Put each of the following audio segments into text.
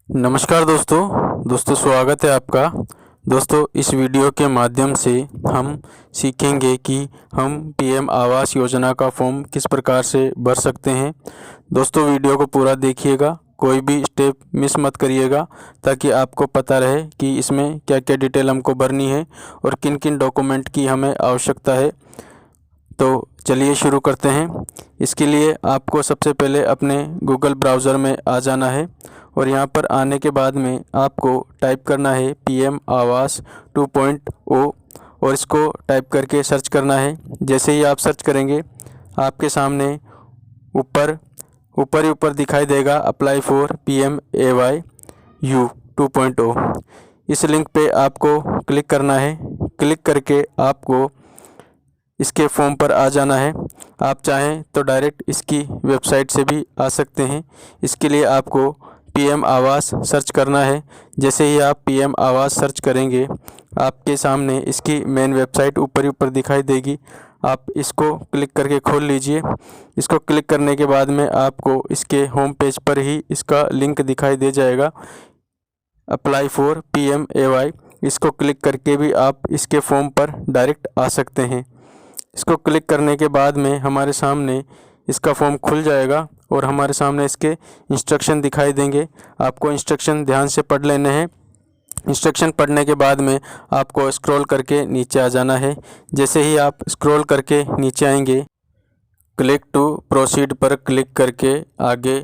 नमस्कार दोस्तों स्वागत है आपका। दोस्तों इस वीडियो के माध्यम से हम सीखेंगे कि हम पीएम आवास योजना का फॉर्म किस प्रकार से भर सकते हैं। दोस्तों वीडियो को पूरा देखिएगा, कोई भी स्टेप मिस मत करिएगा ताकि आपको पता रहे कि इसमें क्या क्या डिटेल हमको भरनी है और किन किन डॉक्यूमेंट की हमें आवश्यकता है। तो चलिए शुरू करते हैं। इसके लिए आपको सबसे पहले अपने गूगल ब्राउज़र में आ जाना है और यहाँ पर आने के बाद में आपको टाइप करना है पीएम आवास 2.0 और इसको टाइप करके सर्च करना है। जैसे ही आप सर्च करेंगे आपके सामने ऊपर दिखाई देगा अप्लाई फॉर PMAY 2.0। इस लिंक पे आपको क्लिक करना है। क्लिक करके आपको इसके फॉर्म पर आ जाना है। आप चाहें तो डायरेक्ट इसकी वेबसाइट से भी आ सकते हैं। इसके लिए आपको पीएम आवास सर्च करना है। जैसे ही आप पीएम आवास सर्च करेंगे आपके सामने इसकी मेन वेबसाइट ऊपर दिखाई देगी। आप इसको क्लिक करके खोल लीजिए। इसको क्लिक करने के बाद में आपको इसके होम पेज पर ही इसका लिंक दिखाई दे जाएगा, अप्लाई फॉर PMAY। इसको क्लिक करके भी आप इसके फॉर्म पर डायरेक्ट आ सकते हैं। इसको क्लिक करने के बाद में हमारे सामने इसका फॉर्म खुल जाएगा और हमारे सामने इसके इंस्ट्रक्शन दिखाई देंगे। आपको इंस्ट्रक्शन ध्यान से पढ़ लेने हैं। इंस्ट्रक्शन पढ़ने के बाद में आपको स्क्रॉल करके नीचे आ जाना है। जैसे ही आप स्क्रॉल करके नीचे आएंगे क्लिक टू प्रोसीड पर क्लिक करके आगे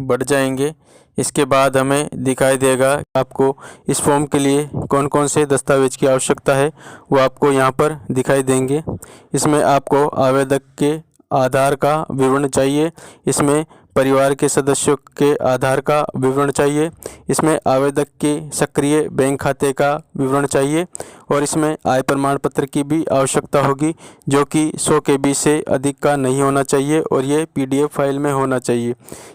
बढ़ जाएंगे। इसके बाद हमें दिखाई देगा आपको इस फॉर्म के लिए कौन कौन से दस्तावेज की आवश्यकता है, वो आपको यहाँ पर दिखाई देंगे। इसमें आपको आवेदक के आधार का विवरण चाहिए, इसमें परिवार के सदस्यों के आधार का विवरण चाहिए, इसमें आवेदक के सक्रिय बैंक खाते का विवरण चाहिए और इसमें आय प्रमाण पत्र की भी आवश्यकता होगी जो कि 100 KB से अधिक का नहीं होना चाहिए और ये PDF फाइल में होना चाहिए।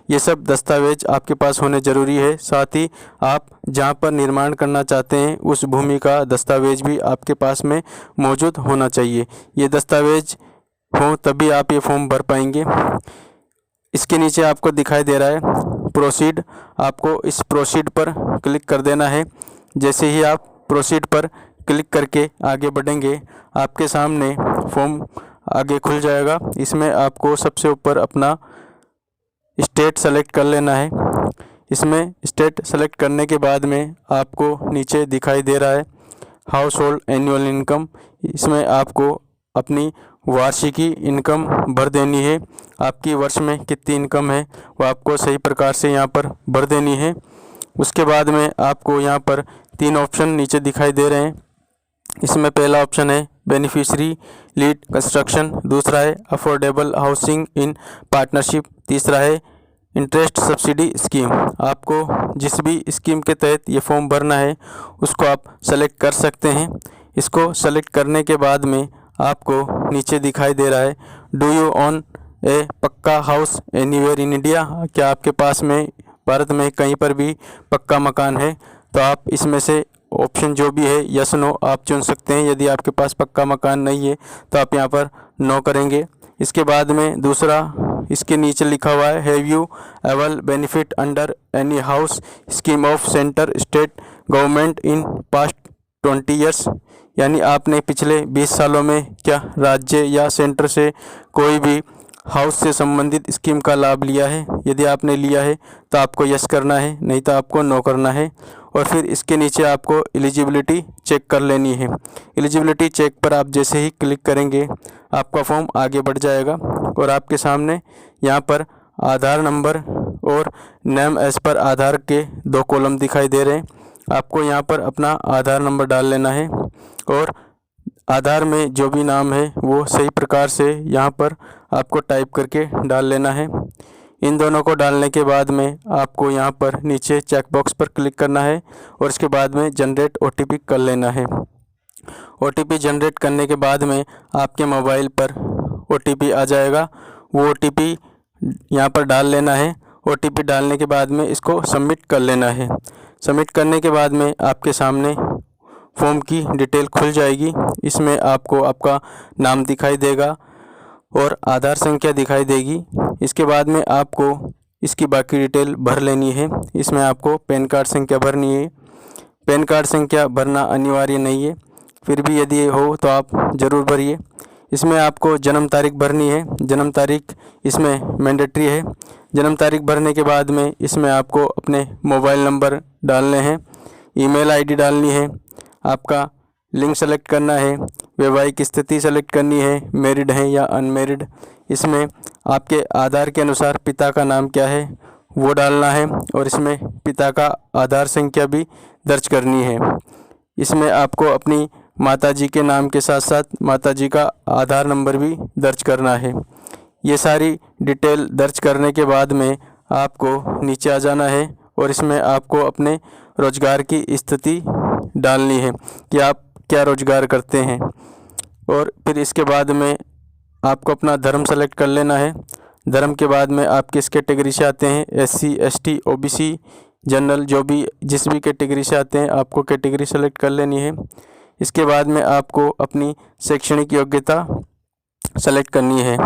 ये सब दस्तावेज आपके पास होने ज़रूरी है। साथ ही आप जहाँ पर निर्माण करना चाहते हैं उस भूमि का दस्तावेज भी आपके पास में मौजूद होना चाहिए। ये दस्तावेज हो तभी आप ये फॉर्म भर पाएंगे। इसके नीचे आपको दिखाई दे रहा है प्रोसीड, आपको इस प्रोसीड पर क्लिक कर देना है। जैसे ही आप प्रोसीड पर क्लिक करके आगे बढ़ेंगे आपके सामने फॉर्म आगे खुल जाएगा। इसमें आपको सबसे ऊपर अपना स्टेट सेलेक्ट कर लेना है। इसमें स्टेट सेलेक्ट करने के बाद में आपको नीचे दिखाई दे रहा है हाउस होल्ड एनुअल इनकम। इसमें आपको अपनी वार्षिकी इनकम भर देनी है। आपकी वर्ष में कितनी इनकम है वो आपको सही प्रकार से यहाँ पर भर देनी है। उसके बाद में आपको यहाँ पर 3 ऑप्शन नीचे दिखाई दे रहे हैं। इसमें पहला ऑप्शन है बेनिफिशियरी लीड कंस्ट्रक्शन, दूसरा है अफोर्डेबल हाउसिंग इन पार्टनरशिप, तीसरा है इंटरेस्ट सब्सिडी स्कीम। आपको जिस भी स्कीम के तहत ये फॉर्म भरना है उसको आप सेलेक्ट कर सकते हैं। इसको सेलेक्ट करने के बाद में आपको नीचे दिखाई दे रहा है डू यू ओन ए पक्का हाउस एनीवेयर इन इंडिया, क्या आपके पास में भारत में कहीं पर भी पक्का मकान है। तो आप इसमें से ऑप्शन जो भी है यस नो आप चुन सकते हैं। यदि आपके पास पक्का मकान नहीं है तो आप यहाँ पर नो करेंगे। इसके बाद में दूसरा इसके नीचे लिखा हुआ है have you avail benefit under any house scheme of centre state government in past 20 years, यानी आपने पिछले 20 सालों में क्या राज्य या सेंटर से कोई भी हाउस से संबंधित स्कीम का लाभ लिया है। यदि आपने लिया है तो आपको यस करना है, नहीं तो आपको नो करना है। और फिर इसके नीचे आपको एलिजिबिलिटी चेक कर लेनी है। एलिजिबिलिटी चेक पर आप जैसे ही क्लिक करेंगे आपका फॉर्म आगे बढ़ जाएगा और आपके सामने यहाँ पर आधार नंबर और नेम एज पर आधार के 2 कॉलम दिखाई दे रहे हैं। आपको यहाँ पर अपना आधार नंबर डाल लेना है और आधार में जो भी नाम है वो सही प्रकार से यहाँ पर आपको टाइप करके डाल लेना है। इन दोनों को डालने के बाद में आपको यहाँ पर नीचे चेक बॉक्स पर क्लिक करना है और इसके बाद में जनरेट OTP कर लेना है। OTP जनरेट करने के बाद में आपके मोबाइल पर OTP आ जाएगा। वो OTP यहाँ पर डाल लेना है। OTP डालने के बाद में इसको सबमिट कर लेना है। सबमिट करने के बाद में आपके सामने फॉर्म की डिटेल खुल जाएगी। इसमें आपको आपका नाम दिखाई देगा और आधार संख्या दिखाई देगी। इसके बाद में आपको इसकी बाकी डिटेल भर लेनी है। इसमें आपको पैन कार्ड संख्या भरनी है। पैन कार्ड संख्या भरना अनिवार्य नहीं है, फिर भी यदि हो तो आप ज़रूर भरिए। इसमें आपको जन्म तारीख भरनी है। जन्म तारीख इसमें मैंडेटरी है। जन्म तारीख भरने के बाद में इसमें आपको अपने मोबाइल नंबर डालने हैं, ईमेल आईडी डालनी है, आपका लिंग सेलेक्ट करना है, वैवाहिक स्थिति सेलेक्ट करनी है, मैरिड है या अनमैरिड। इसमें आपके आधार के अनुसार पिता का नाम क्या है वो डालना है, और इसमें पिता का आधार संख्या भी दर्ज करनी है। इसमें आपको अपनी माताजी के नाम के साथ साथ माताजी का आधार नंबर भी दर्ज करना है। ये सारी डिटेल दर्ज करने के बाद में आपको नीचे आ जाना है, और इसमें आपको अपने रोजगार की स्थिति डालनी है कि आप क्या रोजगार करते हैं। और फिर इसके बाद में आपको अपना धर्म सेलेक्ट कर लेना है। धर्म के बाद में आप किस कैटेगरी से आते हैं, SC ST OBC जनरल, जो भी जिस भी कैटेगरी से आते हैं आपको कैटेगरी सेलेक्ट कर लेनी है। इसके बाद में आपको अपनी शैक्षणिक योग्यता सेलेक्ट करनी है।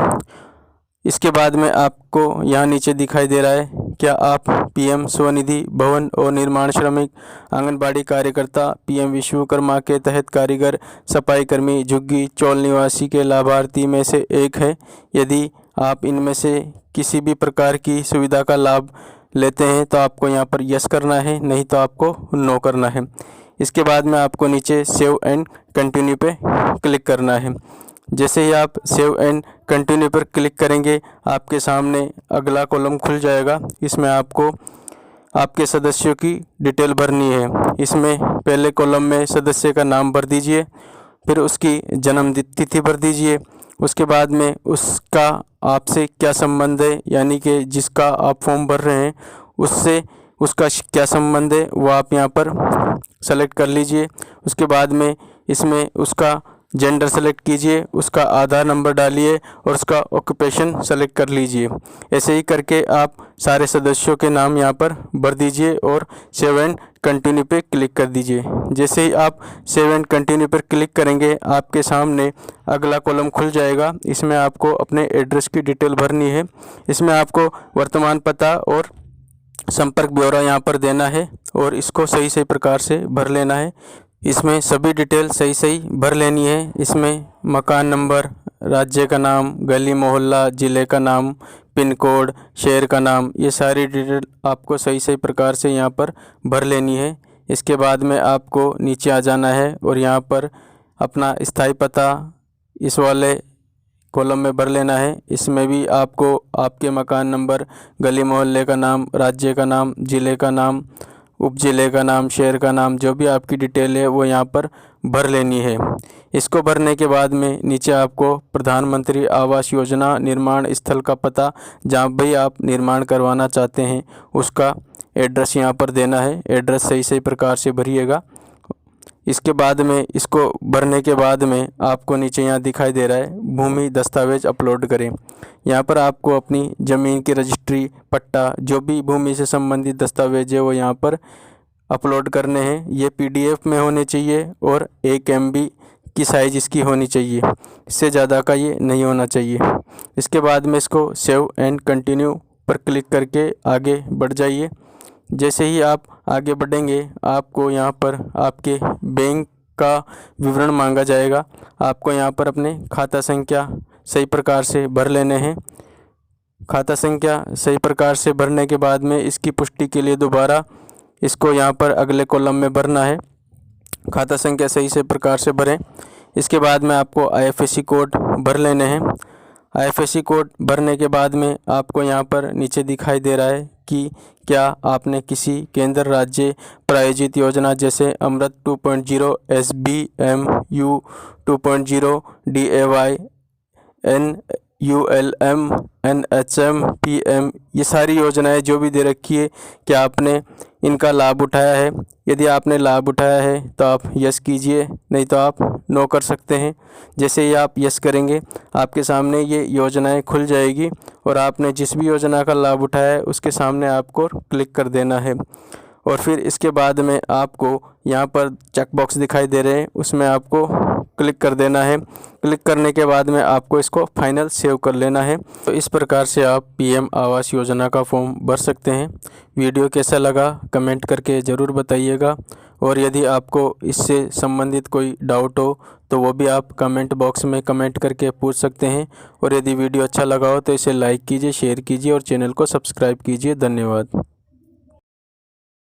इसके बाद में आपको यहाँ नीचे दिखाई दे रहा है, क्या आप PM स्वनिधि भवन और निर्माण श्रमिक, आंगनबाड़ी कार्यकर्ता, PM विश्वकर्मा के तहत कारीगर, सफाई कर्मी, झुग्गी चौल निवासी के लाभार्थी में से एक है। यदि आप इनमें से किसी भी प्रकार की सुविधा का लाभ लेते हैं तो आपको यहाँ पर यस करना है, नहीं तो आपको नो करना है। इसके बाद में आपको नीचे सेव एंड कंटिन्यू पे क्लिक करना है। जैसे ही आप सेव एंड कंटिन्यू पर क्लिक करेंगे आपके सामने अगला कॉलम खुल जाएगा। इसमें आपको आपके सदस्यों की डिटेल भरनी है। इसमें पहले कॉलम में सदस्य का नाम भर दीजिए, फिर उसकी जन्म तिथि भर दीजिए। उसके बाद में उसका आपसे क्या संबंध है, यानी कि जिसका आप फॉर्म भर रहे हैं उससे उसका क्या संबंध है वो आप यहाँ पर सेलेक्ट कर लीजिए। उसके बाद में इसमें उसका जेंडर सेलेक्ट कीजिए, उसका आधार नंबर डालिए और उसका ऑक्यूपेशन सेलेक्ट कर लीजिए। ऐसे ही करके आप सारे सदस्यों के नाम यहाँ पर भर दीजिए और सेव एंड कंटिन्यू पे क्लिक कर दीजिए। जैसे ही आप सेव एंड कंटिन्यू पर क्लिक करेंगे आपके सामने अगला कॉलम खुल जाएगा। इसमें आपको अपने एड्रेस की डिटेल भरनी है। इसमें आपको वर्तमान पता और संपर्क ब्यौरा यहाँ पर देना है और इसको सही सही प्रकार से भर लेना है। इसमें सभी डिटेल सही सही भर लेनी है। इसमें मकान नंबर, राज्य का नाम, गली मोहल्ला, ज़िले का नाम, पिन कोड, शहर का नाम, ये सारी डिटेल आपको सही सही प्रकार से यहाँ पर भर लेनी है। इसके बाद में आपको नीचे आ जाना है और यहाँ पर अपना स्थायी पता इस वाले कॉलम में भर लेना है। इसमें भी आपको आपके मकान नंबर, गली मोहल्ले का नाम, राज्य का नाम, ज़िले का नाम, उप ज़िले का नाम, शहर का नाम, जो भी आपकी डिटेल है वो यहाँ पर भर लेनी है। इसको भरने के बाद में नीचे आपको प्रधानमंत्री आवास योजना निर्माण स्थल का पता, जहाँ भी आप निर्माण करवाना चाहते हैं उसका एड्रेस यहाँ पर देना है। एड्रेस सही सही प्रकार से भरिएगा। इसके बाद में इसको भरने के बाद में आपको नीचे यहाँ दिखाई दे रहा है भूमि दस्तावेज अपलोड करें। यहाँ पर आपको अपनी ज़मीन की रजिस्ट्री, पट्टा, जो भी भूमि से संबंधित दस्तावेज है वो यहाँ पर अपलोड करने हैं। ये PDF में होने चाहिए और 1 MB की साइज़ इसकी होनी चाहिए, इससे ज़्यादा का ये नहीं होना चाहिए। इसके बाद में इसको सेव एंड कंटिन्यू पर क्लिक करके आगे बढ़ जाइए। जैसे ही आप आगे बढ़ेंगे आपको यहाँ पर आपके बैंक का विवरण मांगा जाएगा। आपको यहाँ पर अपने खाता संख्या सही प्रकार से भर लेने हैं। खाता संख्या सही प्रकार से भरने के बाद में इसकी पुष्टि के लिए दोबारा इसको यहाँ पर अगले कॉलम में भरना है। खाता संख्या सही से प्रकार से भरें। इसके बाद में आपको IFSC कोड भर लेने हैं। IFSC कोड भरने के बाद में आपको यहाँ पर नीचे दिखाई दे रहा है कि क्या आपने किसी केंद्र राज्य प्रायोजित योजना जैसे अमृत 2.0, SBMU 2.0, DAY, NULM, NHM, PM, ये सारी योजनाएं जो भी दे रखी है, क्या आपने इनका लाभ उठाया है। यदि आपने लाभ उठाया है तो आप यस कीजिए, नहीं तो आप नो कर सकते हैं। जैसे ही आप यस करेंगे आपके सामने ये योजनाएं खुल जाएगी और आपने जिस भी योजना का लाभ उठाया है उसके सामने आपको क्लिक कर देना है। और फिर इसके बाद में आपको यहाँ पर चेक बॉक्स दिखाई दे रहे हैं, उसमें आपको क्लिक कर देना है। क्लिक करने के बाद में आपको इसको फाइनल सेव कर लेना है। तो इस प्रकार से आप पीएम आवास योजना का फॉर्म भर सकते हैं। वीडियो कैसा लगा कमेंट करके ज़रूर बताइएगा, और यदि आपको इससे संबंधित कोई डाउट हो तो वो भी आप कमेंट बॉक्स में कमेंट करके पूछ सकते हैं। और यदि वीडियो अच्छा लगा हो तो इसे लाइक कीजिए, शेयर कीजिए और चैनल को सब्सक्राइब कीजिए। धन्यवाद।